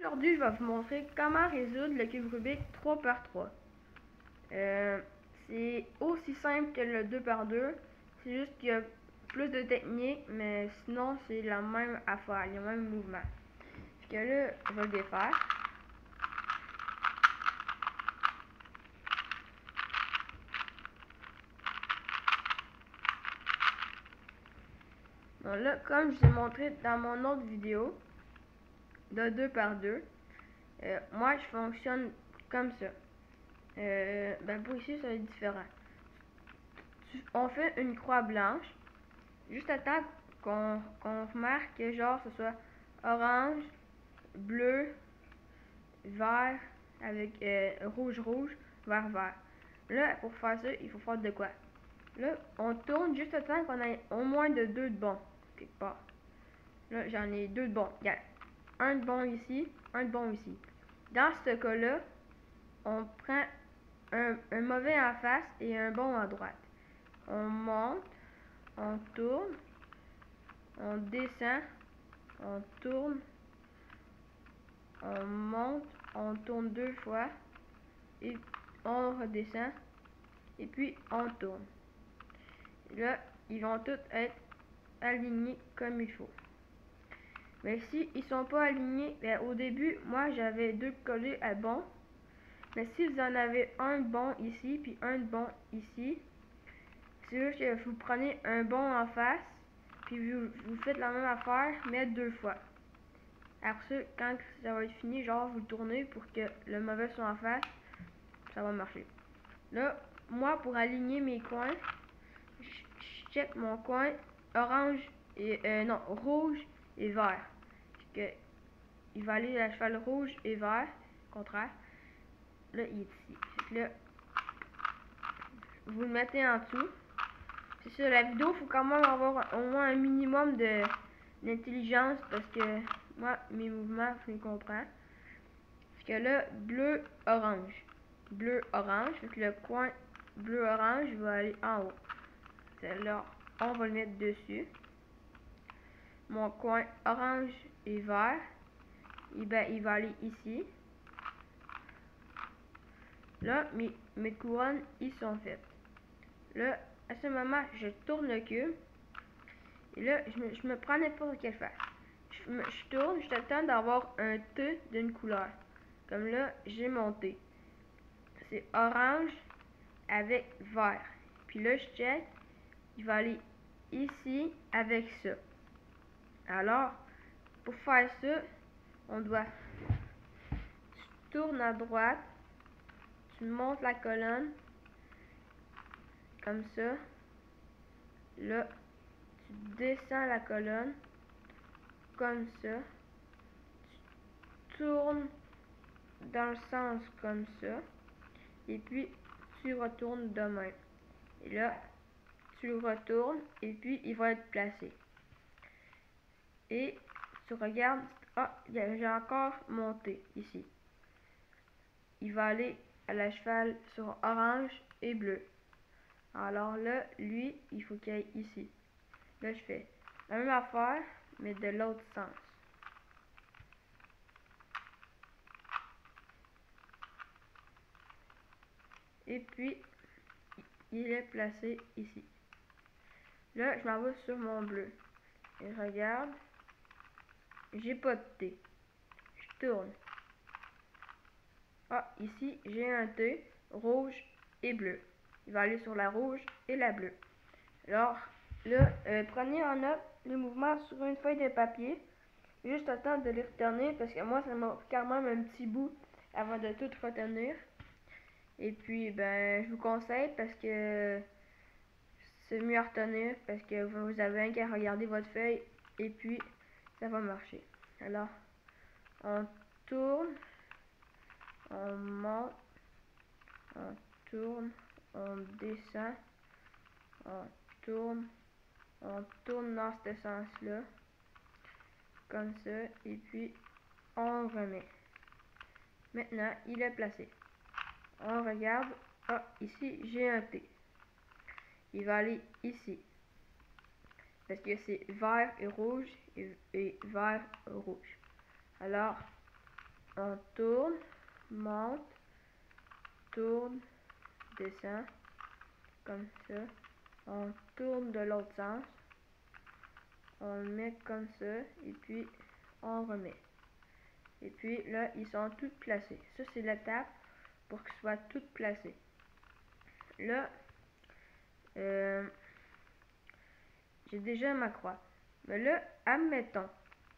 Aujourd'hui, je vais vous montrer comment résoudre le cube Rubik 3 par 3. C'est aussi simple que le 2 par 2. C'est juste qu'il y a plus de technique, mais sinon, c'est la même affaire, le même mouvement. Fait que là, je vais le défaire. Bon, là, comme je vous ai montré dans mon autre vidéo de 2 par 2, moi, je fonctionne comme ça. Pour ici, ça va être différent. On fait une croix blanche, juste à temps qu'on remarque que genre ce soit orange, bleu, vert, avec rouge, vert, vert. Là, pour faire ça, il faut faire de quoi? Là, on tourne juste à temps qu'on ait au moins de 2 de bons, quelque part. Là, j'en ai 2 de bons. Regarde, un de bon ici, un de bon ici. Dans ce cas-là, on prend un mauvais en face et un bon à droite. On monte, on tourne, on descend, on tourne, on monte, on tourne 2 fois, et on redescend, et puis on tourne. Et là, ils vont tous être alignés comme il faut. Mais si ils sont pas alignés, au début, moi j'avais 2 collés à bon. Mais si vous en avez un bon ici, puis un bon ici, c'est juste que vous prenez un bon en face, puis vous faites la même affaire, mais 2 fois. Après ça, quand ça va être fini, genre vous le tournez pour que le mauvais soit en face, ça va marcher. Là, moi pour aligner mes coins, je check mon coin orange et non, rouge et vert. Que il va aller à cheval rouge et vert, contraire. Là, il est ici. Fait que là, vous le mettez en dessous. C'est sûr, la vidéo, il faut quand même avoir au moins un minimum d'intelligence parce que moi, mes mouvements, je les comprends. Parce que là, bleu, orange. Bleu, orange. Fait que le coin bleu-orange va aller en haut. Là, on va le mettre dessus. Mon coin orange et vert, et il va aller ici. Là, mes couronnes, ils sont faites. Là, à ce moment, je tourne le cube. Et là, je me prends n'importe quelle face. Je tourne, je t'attends d'avoir un T d'une couleur. Comme là, j'ai mon T. C'est orange avec vert. Puis là, je check. Il va aller ici avec ça. Alors, pour faire ça, on doit... Tu tournes à droite. Tu montes la colonne. Comme ça. Là, tu descends la colonne. Comme ça. Tu tournes dans le sens comme ça. Et puis, tu retournes de même. Et là, tu le retournes et puis il va être placé. Et tu regardes, ah, j'ai encore monté ici. Il va aller à la cheval sur orange et bleu. Alors là, lui, il faut qu'il aille ici. Là, je fais la même affaire, mais de l'autre sens. Et puis, il est placé ici. Là, je m'en vais sur mon bleu. Et regarde, j'ai pas de T. Je tourne. Ah, ici, j'ai un T, rouge et bleu. Il va aller sur la rouge et la bleue. Alors, là, prenez en note les mouvements sur une feuille de papier. Juste à temps de les retenir, parce que moi, ça m'a pris quand même un petit bout avant de tout retenir. Et puis, je vous conseille parce que c'est mieux à retenir, parce que vous avez qu'à regarder votre feuille et puis ça va marcher. Alors, on tourne. On monte, on tourne, on descend, on tourne dans ce sens-là, comme ça, et puis on remet. Maintenant, il est placé. On regarde, ah, ici j'ai un T. Il va aller ici, parce que c'est vert et rouge, et vert et rouge. Alors, on tourne, monte, tourne, descend, comme ça. On tourne de l'autre sens, on le met comme ça, et puis on remet. Et puis là, ils sont tous placés. Ça, c'est l'étape pour qu'ils soient tous placés. Là, j'ai déjà ma croix. Mais là, admettons,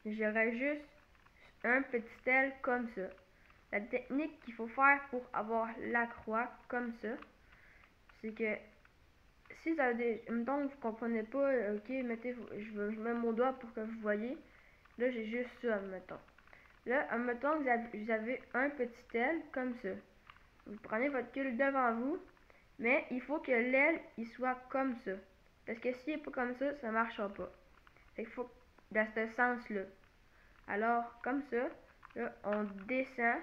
j'aurais juste un petit aile comme ça. La technique qu'il faut faire pour avoir la croix comme ça, c'est que si ça a des... Mettons que vous comprenez pas, ok, mettez, je mets mon doigt pour que vous voyez. Là, j'ai juste ça, admettons. Là, admettons que vous avez un petit aile comme ça. Vous prenez votre cul devant vous, mais il faut que l'aile il soit comme ça. Parce que s'il n'est pas comme ça ne marchera pas. Fait qu'il faut dans ce sens-là. Alors, comme ça, là, on descend,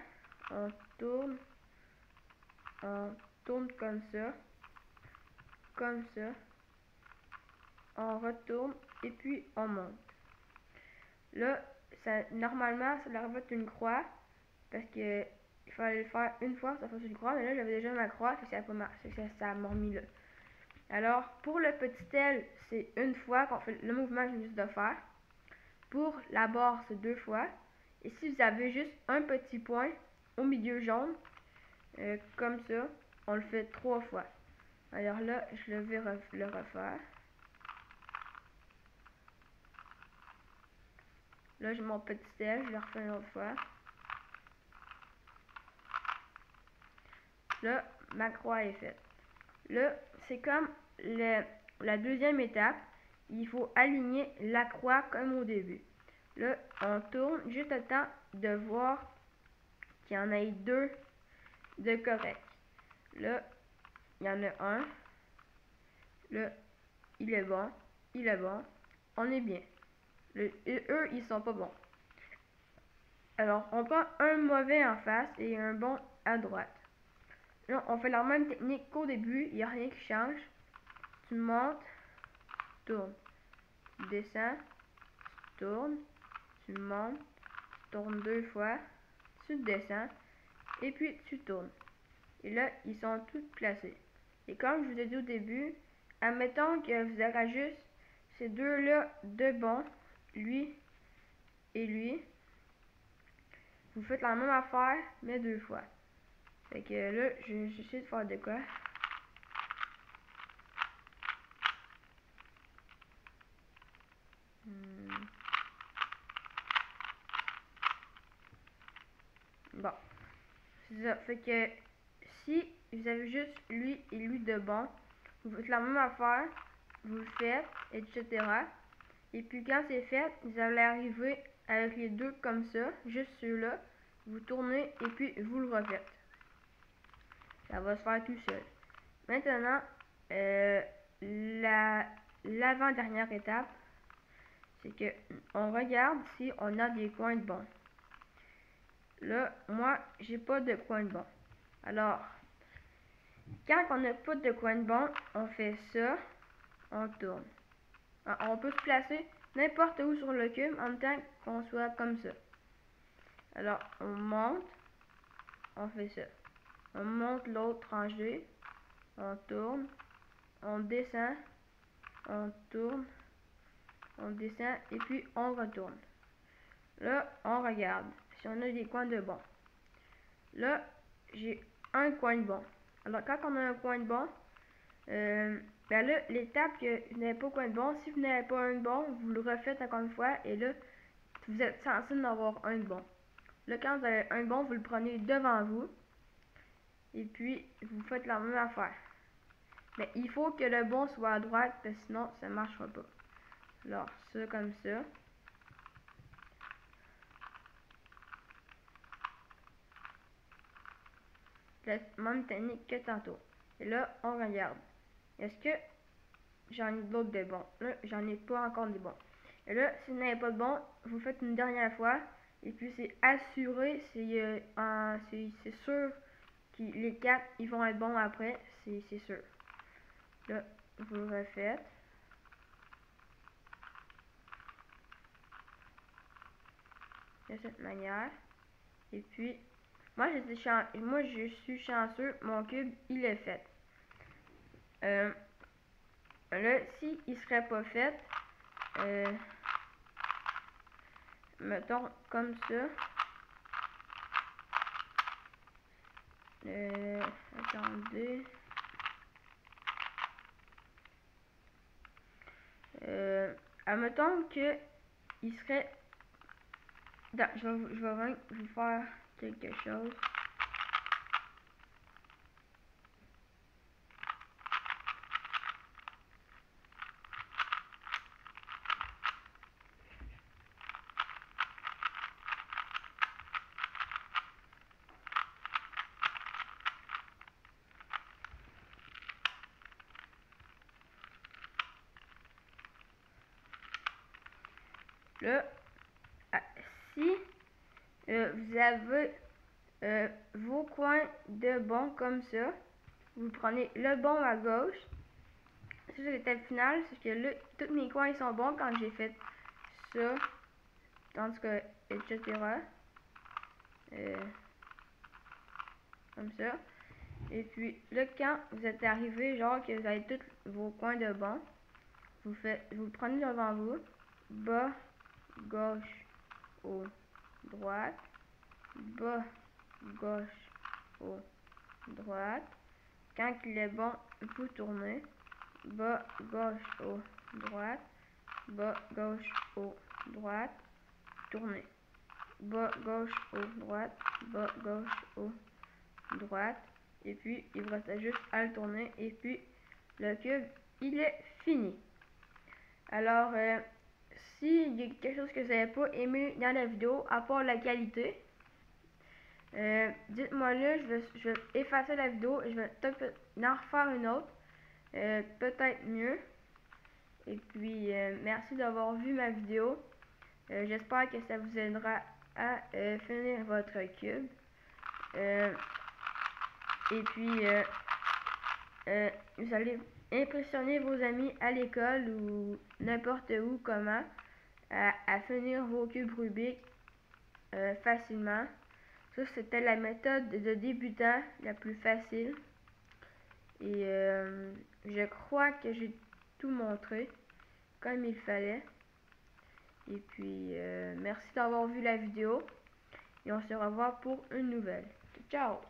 on tourne comme ça, on retourne et puis on monte. Là, normalement, ça devrait être une croix, parce que il fallait le faire une fois, ça fasse une croix, mais là, j'avais déjà ma croix, et ça m'a remis là. Alors, pour le petit aile, c'est une fois qu'on fait le mouvement que je viens juste de faire. Pour la barre, c'est 2 fois. Et si vous avez juste un petit point au milieu jaune, comme ça, on le fait 3 fois. Alors là, je vais le refaire. Là, j'ai mon petit aile, je le refais une autre fois. Là, ma croix est faite. Là, c'est comme la deuxième étape. Il faut aligner la croix comme au début. Là, on tourne juste le temps de voir qu'il y en ait 2 de correct. Là, il y en a un. Là, il est bon. Il est bon. On est bien. Eux, ils sont pas bons. Alors, on prend un mauvais en face et un bon à droite. Là, on fait la même technique qu'au début. Il n'y a rien qui change. Tu montes, tourne. Tu descends, tu tournes, tu montes, tu tournes 2 fois, tu descends, et puis tu tournes. Et là, ils sont tous placés. Et comme je vous ai dit au début, admettons que vous aurez juste ces deux-là de bon, lui et lui. Vous faites la même affaire, mais 2 fois. Fait que là, j'essaie de faire de quoi. Bon. C'est ça. Fait que si vous avez juste lui et lui de bon, vous faites la même affaire, vous le faites, etc. Et puis quand c'est fait, vous allez arriver avec les deux comme ça, juste ceux-là. Vous tournez et puis vous le refaites. Ça va se faire tout seul. Maintenant, l'avant-dernière étape, c'est que on regarde si on a des coins de bon. Là, moi, j'ai pas de coin de bon. Alors, quand on n'a pas de coin de bon, on fait ça, on tourne. On peut se placer n'importe où sur le cube en même temps qu'on soit comme ça. Alors, on monte, on fait ça. On monte l'autre rangée, on tourne, on descend, on tourne, on descend et puis on retourne. Là, on regarde si on a des coins de bon. Là, j'ai un coin de bon. Alors, quand on a un coin de bon, ben là, l'étape que vous n'avez pas coin de bon, si vous n'avez pas un de bon, vous le refaites encore une fois et là, vous êtes censé en avoir un de bon. Là, quand vous avez un de bon, vous le prenez devant vous et puis vous faites la même affaire. Mais il faut que le bon soit à droite, parce que sinon, ça ne marchera pas. Alors, ça comme ça. La même technique que tantôt. Et là, on regarde. Est-ce que j'en ai d'autres de bons? Là, j'en ai pas encore de bons. Et là, si vous n'avez pas de bons, vous faites une dernière fois. Et puis, c'est assuré, c'est sûr que les 4, ils vont être bons après. C'est sûr. Là, vous le refaites. De cette manière. Et puis, moi je suis chanceux, mon cube, il est fait. Là, si il serait pas fait, mettons comme ça. Attendez. Admettons que il serait. Non, je vais vous faire quelque chose. Là, si vous avez vos coins de bon comme ça, vous prenez le bon à gauche. Ça, c'est l'étape finale, c'est que là, tous mes coins ils sont bons quand j'ai fait ça, tandis que, etc. Comme ça. Et puis là, quand vous êtes arrivé, genre que vous avez tous vos coins de bon, vous le prenez devant vous, bas, gauche, haut, droite, bas, gauche, haut, droite. Quand il est bon, vous tournez, bas, gauche, haut, droite, bas, gauche, haut, droite, tournez, bas, gauche, haut, droite, bas, gauche, haut, droite. Et puis, il vous reste juste à le tourner. Et puis, le cube, il est fini. Alors, s'il y a quelque chose que vous n'avez pas aimé dans la vidéo, à part la qualité, dites-moi là, je vais effacer la vidéo et je vais en refaire une autre. Peut-être mieux. Et puis, merci d'avoir vu ma vidéo. J'espère que ça vous aidera à finir votre cube. Et puis, vous allez impressionner vos amis à l'école ou n'importe où comment à finir vos cubes Rubik facilement. Ça, c'était la méthode de débutant la plus facile. Et je crois que j'ai tout montré comme il fallait. Et puis, merci d'avoir vu la vidéo. Et on se revoit pour une nouvelle. Ciao!